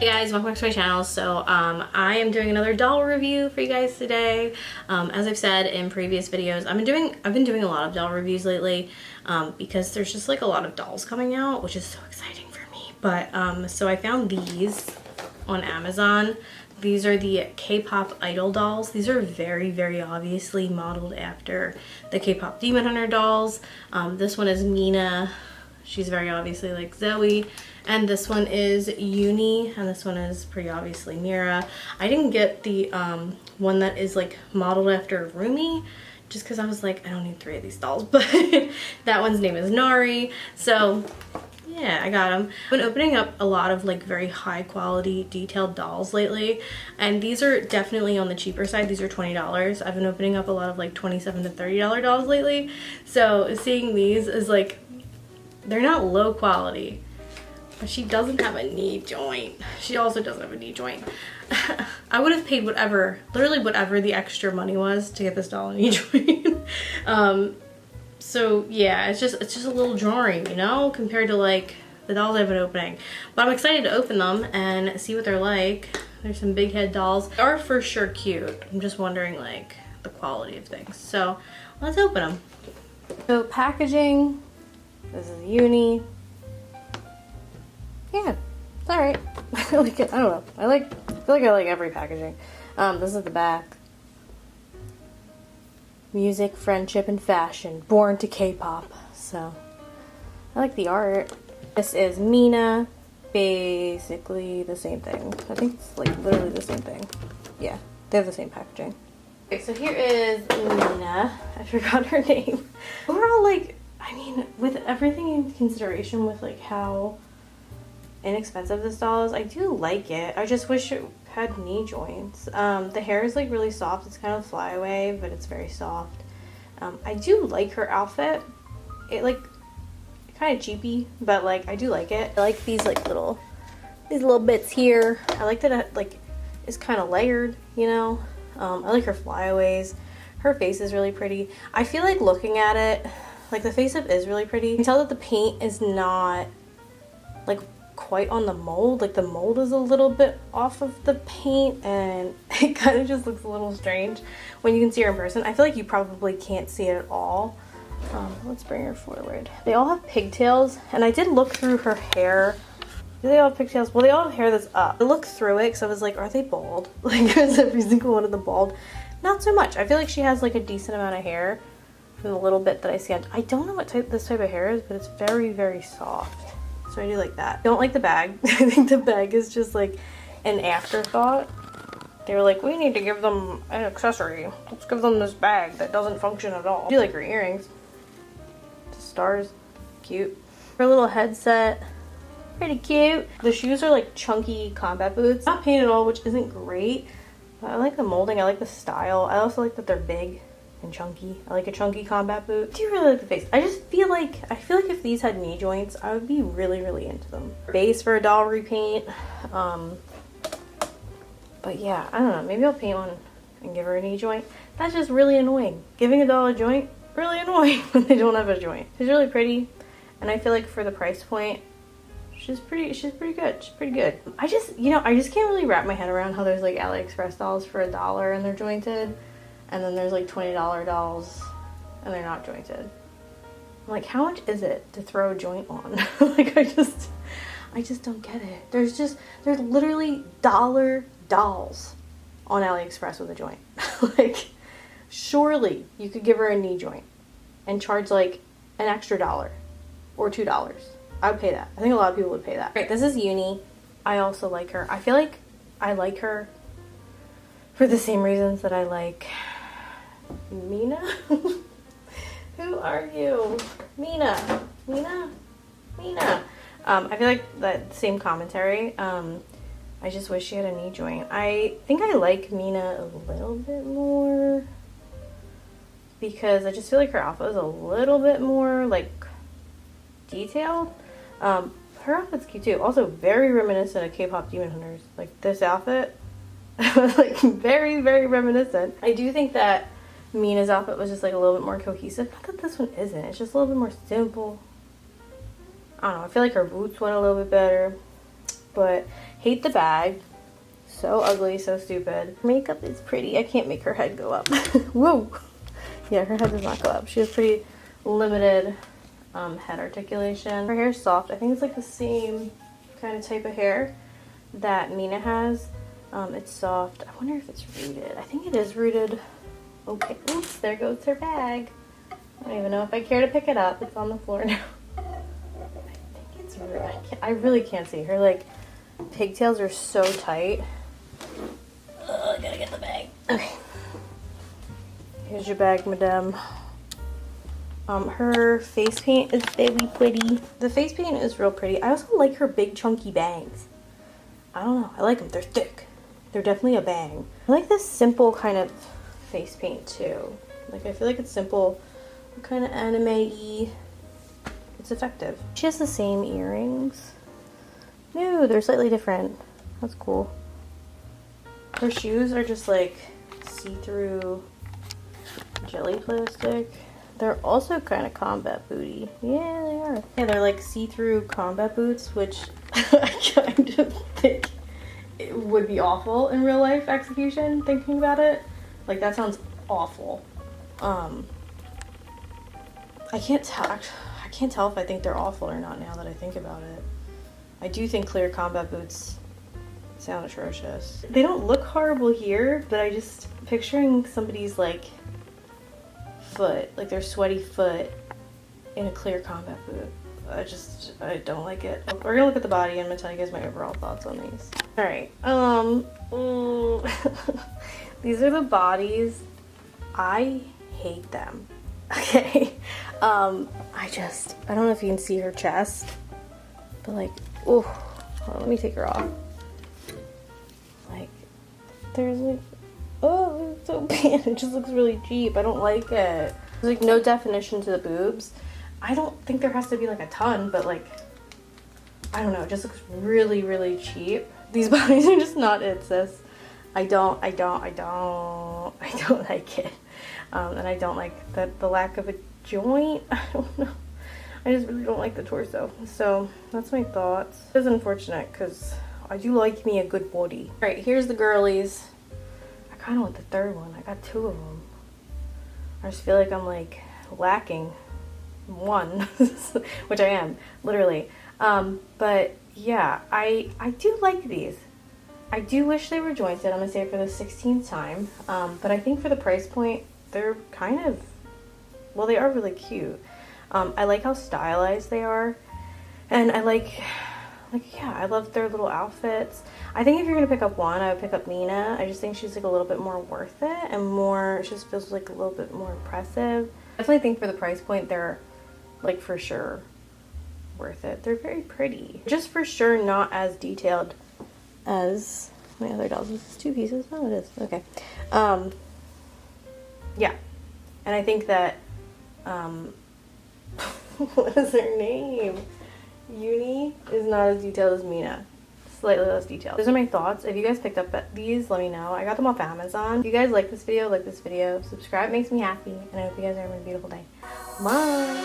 Hey guys, welcome back to my channel. So I am doing another doll review for you guys today. As I've said in previous videos, I've been doing a lot of doll reviews lately because there's just like a lot of dolls coming out, which is so exciting for me. But so I found these on Amazon. These are the K-pop idol dolls. These are very, very obviously modeled after the K-pop Demon Hunter dolls. This one is Mina. She's very obviously like Zoe. And this one is Yuni, and this one is pretty obviously Mira. I didn't get the one that is like modeled after Rumi, just because I was like, I don't need 3 of these dolls, but that one's name is Nari. So yeah, I got them. I've been opening up a lot of like very high quality detailed dolls lately, and these are definitely on the cheaper side. These are $20. I've been opening up a lot of like $27 to $30 dolls lately. So seeing these is like, they're not low quality. But she doesn't have a knee joint. She also doesn't have a knee joint. I would have paid whatever, literally whatever the extra money was to get this doll a knee joint. So yeah, it's just a little jarring, you know, compared to like the dolls I've been opening. But I'm excited to open them and see what they're like. There's some big head dolls. They are for sure cute. I'm just wondering like the quality of things. So let's open them. So packaging, this is Yuni. Yeah, it's alright. I like it. I don't know. I feel like I like every packaging. This is the back. Music, friendship, and fashion. Born to K-pop. So, I like the art. This is Mina. Basically the same thing. I think it's like literally the same thing. Yeah, they have the same packaging. Okay, so here is Mina. I forgot her name. Overall, like, I mean, with everything in consideration with like how inexpensive this doll is, I do like it. I just wish it had knee joints. The hair is like really soft. It's kind of flyaway, but it's very soft. I do like her outfit. It like kind of cheapy, but like I do like it. I like these like little bits here. I like that it like is kind of layered, you know. I like her flyaways. Her face is really pretty. I feel like looking at it, like the face up is really pretty. You can tell that the paint is not like quite on the mold. Like the mold is a little bit off of the paint and it kind of just looks a little strange when you can see her in person. I feel like you probably can't see it at all. Let's bring her forward. They all have pigtails, and I did look through her hair. Do they all have pigtails? Well, they all have hair that's up. I looked through it because I was like, are they bald? Like, is every single one of them bald? Not so much. I feel like she has like a decent amount of hair from the little bit that I see. I don't know what this type of hair is, but it's very, very soft. So I do like that. Don't like the bag. I think the bag is just like an afterthought. They were like, we need to give them an accessory. Let's give them this bag that doesn't function at all. I do like her earrings. The stars, cute. Her little headset, pretty cute. The shoes are like chunky combat boots. Not painted at all, which isn't great. But I like the molding. I like the style. I also like that they're big and chunky. I like a chunky combat boot. I do really like the face. I feel like if these had knee joints, I would be really, really into them. Base for a doll repaint. But yeah, I don't know. Maybe I'll paint one and give her a knee joint. That's just really annoying. Giving a doll a joint, really annoying when they don't have a joint. She's really pretty, and I feel like for the price point, she's pretty good. She's pretty good. I just can't really wrap my head around how there's like AliExpress dolls for $1 and they're jointed. And then there's like $20 dolls and they're not jointed. I'm like, how much is it to throw a joint on? Like, I just don't get it. There's literally dollar dolls on AliExpress with a joint. Like, surely you could give her a knee joint and charge like an extra $1 or $2. I would pay that. I think a lot of people would pay that. Right, this is Yuni. I also like her. I feel like I like her for the same reasons that I like Mina? Who are you? Mina. I feel like that same commentary. I just wish she had a knee joint. I think I like Mina a little bit more because I just feel like her outfit is a little bit more like detailed. Her outfit's cute too. Also very reminiscent of K-pop Demon Hunters. Like this outfit was like very, very reminiscent. I do think that Mina's outfit was just like a little bit more cohesive. Not that this one isn't. It's just a little bit more simple. I don't know. I feel like her boots went a little bit better. but hate the bag. So ugly, so stupid. Makeup is pretty. I can't make her head go up. Whoa! Yeah, her head does not go up. She has pretty limited head articulation. Her hair's soft. I think it's like the same kind of type of hair that Mina has. It's soft. I wonder if it's rooted. I think it is rooted. Okay. Oops, there goes her bag. I don't even know if I care to pick it up. It's on the floor now. I think it's rooted. I really can't see. Her like pigtails are so tight. I gotta get the bag. Okay. Here's your bag, madame. Her face paint is very pretty. The face paint is real pretty. I also like her big chunky bangs. I don't know. I like them. They're thick. They're definitely a bang. I like this simple kind of face paint too. Like I feel like it's simple, kind of anime-y. It's effective. She has the same earrings. No, they're slightly different. That's cool. Her shoes are just like see-through jelly plastic. They're also kind of combat booty. Yeah, they are. Yeah, they're like see-through combat boots, which I kind of think it would be awful in real life execution, thinking about it. Like, that sounds awful. I can't tell if I think they're awful or not now that I think about it. I do think clear combat boots sound atrocious. They don't look horrible here, but I just picturing somebody's like foot, like their sweaty foot in a clear combat boot. I don't like it. We're gonna look at the body and I'm gonna tell you guys my overall thoughts on these. All right, these are the bodies. I hate them. Okay, I don't know if you can see her chest, but like, oh, hold on, let me take her off. Like, there's like, oh, it's so bad. It just looks really cheap. I don't like it. There's like no definition to the boobs. I don't think there has to be like a ton, but like, I don't know. It just looks really, really cheap. These bodies are just not it, sis. I don't like it. And I don't like the lack of a joint. I don't know. I just really don't like the torso. So that's my thoughts. It's unfortunate because I do like me a good body. All right, here's the girlies. I kind of want the third one. I got two of them. I just feel like I'm like lacking one, which I am, literally. But yeah, I do like these. I do wish they were jointed. I'm gonna say it for the 16th time. But I think for the price point, they're kind of, well, they are really cute. I like how stylized they are. And I yeah, I love their little outfits. I think if you're gonna pick up one, I would pick up Mina. I just think she's like a little bit more worth it and more, she just feels like a little bit more impressive. I definitely think for the price point, they're like for sure worth it. They're very pretty. Just for sure not as detailed as my other dolls. Is this two pieces? Oh, it is. Okay. Yeah. And I think that, what is her name? Yuni is not as detailed as Mina. Slightly less detailed. Those are my thoughts. If you guys picked up these, let me know. I got them off Amazon. If you guys like this video, subscribe makes me happy. And I hope you guys are having a beautiful day. Bye!